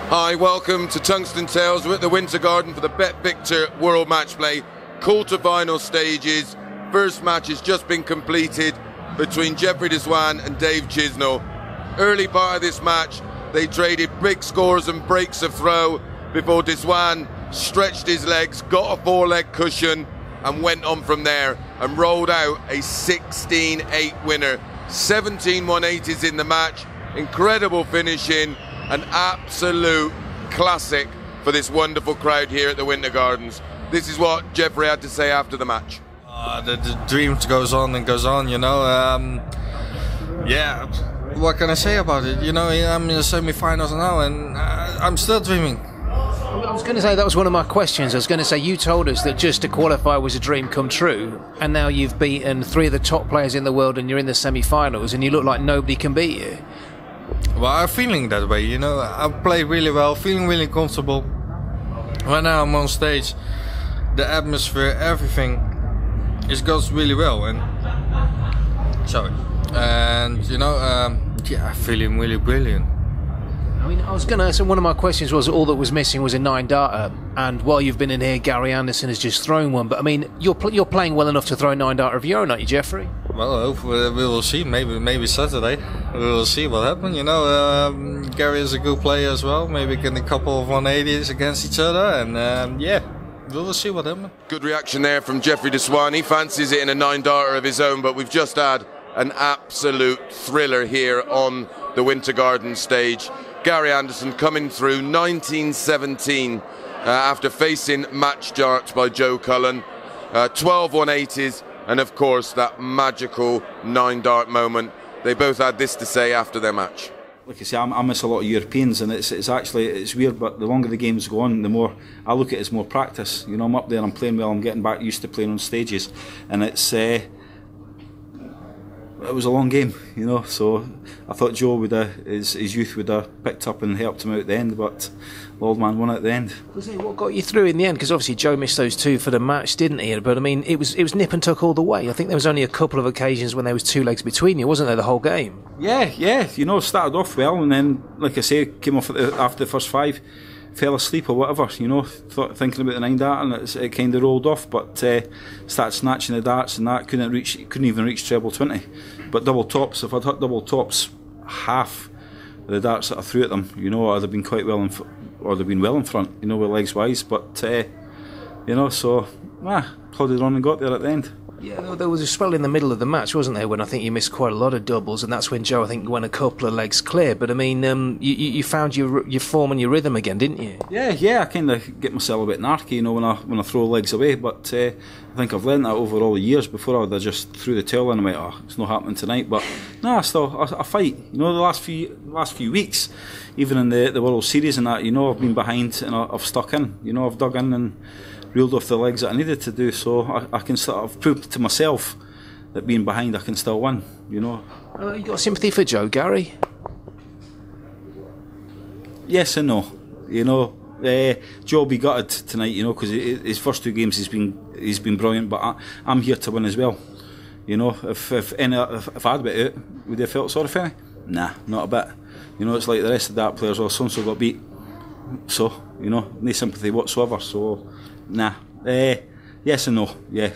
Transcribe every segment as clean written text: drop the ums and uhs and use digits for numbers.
Hi, welcome to Tungsten Tales. We're at the Winter Garden for the BetVictor World Matchplay quarter-final stages. First match has just been completed between Jeffrey Zwaan and Dave Chisnall. Early part of this match, they traded big scores and breaks of throw before Zwaan stretched his legs, got a four-leg cushion and went on from there and rolled out a 16-8 winner. 17 180s in the match. Incredible finishing. An absolute classic for this wonderful crowd here at the Winter Gardens. This is what Jeffrey had to say after the match. The dream goes on and goes on, you know. Yeah, what can I say about it? You know, I'm in the semi-finals now and I'm still dreaming. I was going to say that was one of my questions. I was going to say you told us that just to qualify was a dream come true, and now you've beaten three of the top players in the world and you're in the semi-finals and you look like nobody can beat you. Well, I'm feeling that way, you know. I play really well, feeling really comfortable. Right now I'm on stage, the atmosphere, everything, it goes really well. And you know, yeah, I'm feeling really brilliant. I mean, I was going to say one of my questions was all that was missing was a 9-darter, and while you've been in here, Gary Anderson has just thrown one. But I mean, you're playing well enough to throw a 9-darter of your own, aren't you, Jeffrey? Well, we will see. Maybe Saturday. We will see what happens. You know, Gary is a good player as well. Maybe get a couple of 180s against each other, and yeah, we will see what happens. Good reaction there from Jeffrey Zwaan. He fancies it in a 9-darter of his own, but we've just had an absolute thriller here on the Winter Garden stage. Gary Anderson coming through 1917 after facing match darts by Joe Cullen. 12 180s. And of course, that magical 9-dart moment. They both had this to say after their match. Like I say, I miss a lot of Europeans, and it's weird, but the longer the games go on, the more I look at it as more practice. You know, I'm up there, I'm playing well, I'm getting back used to playing on stages, and it was a long game, you know. So I thought Joe would his youth would have picked up and helped him out at the end, but the old man won at the end. What got you through in the end? Because obviously Joe missed those two for the match, didn't he? But I mean, it was nip and tuck all the way. I think there was only a couple of occasions when there was two legs between you, wasn't there, the whole game? Yeah. You know, started off well, and then, like I say, came off after the first 5. Fell asleep or whatever, you know, thinking about the 9-dart, and it kind of rolled off, but started snatching the darts and that, couldn't even reach treble 20. But double tops, if I'd hit double tops, half of the darts that I threw at them, you know, I'd have been quite well or they'd been well in front, you know, with legs wise, but you know, so plodded on and got there at the end. Yeah, there was a spell in the middle of the match, wasn't there, when I think you missed quite a lot of doubles, and that's when Joe, I think, went a couple of legs clear. But I mean, you found your form and your rhythm again, didn't you? Yeah, I kind of get myself a bit narky, you know, when I throw legs away. But I think I've learned that over all the years. Before I would have just threw the towel in and went, oh, it's not happening tonight. But no, I fight. You know, the last few weeks, even in the World Series and that, you know, I've been behind and I've stuck in. You know, I've dug in and reeled off the legs that I needed to do, so I've proved to myself that being behind I can still win, you know. You got sympathy for Joe, Gary? Yes and no, you know. Joe will be gutted tonight, you know, because his first 2 games he's been brilliant, but I'm here to win as well. You know, if I'd been out, would they have felt sorry for me? Nah, not a bit. You know, it's like the rest of the dart players, well, so-and-so got beat, so, you know, no sympathy whatsoever, so nah. Yes and no, yeah.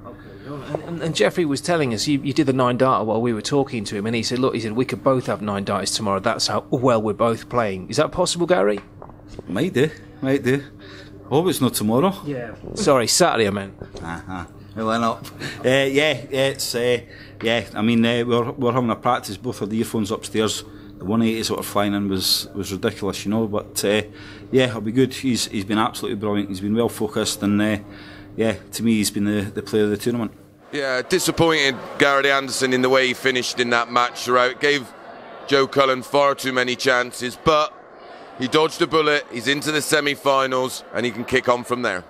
Okay. And Jeffrey was telling us, you did the 9-darter while we were talking to him, and he said, look, we could both have 9-darters tomorrow, that's how well we're both playing. Is that possible, Gary? Might do. Hope it's not tomorrow. Yeah. Sorry, Saturday, I meant. Well, not. It's I mean, we're having a practice. Both of the earphones upstairs. The 180s that were flying in was ridiculous, you know. But yeah, it'll be good. He's been absolutely brilliant. He's been well focused, and yeah, to me, he's been the player of the tournament. Yeah, disappointed Gary Anderson in the way he finished in that match throughout. Gave Joe Cullen far too many chances, but he dodged a bullet. He's into the semi-finals, and he can kick on from there.